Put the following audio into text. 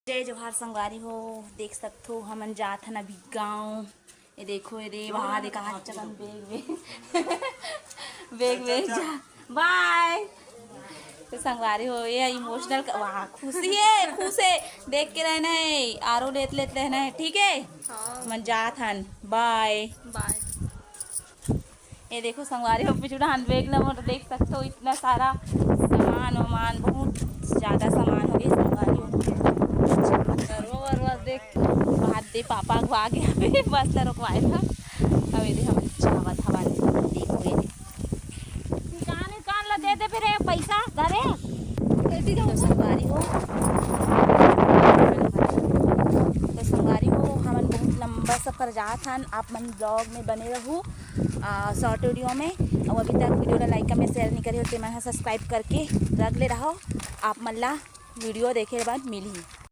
जय जोहार संगवारी हो। देख सकते हो हमन जात हन अभी गाँव। ये देखो ये दे वहाँ देखा चकन बेग बेग जा बाय। तो संगवारी हो ये इमोशनल वाह खुशी है खुश है देख के रहना है आरो लेत रहना है ठीक है। मन जात हन बाय बाय। ये देखो संगवारी हो पिछड़ा हन बेग न देख सकते हो इतना सारा सामान वामान बहुत ज़्यादा सामान हो गया संगवारी हो। देख बात दे पापा को आ गया बस ला रुकवाए था। अब ये हम चावत हवा देखो ये कान ला दे दे फिर पैसा घरे तो संगवारी हो। तो संगवारी हो हमन बहुत लंबा सफर जात हन। आप मन ब्लॉग में बने रहू शॉर्ट वीडियो में। और अभी तक वीडियो ला लाइक कमेंट शेयर नहीं करे हो तो मैं सब्सक्राइब करके रख ले रहो। आप मन ला वीडियो देखे के बाद मिली।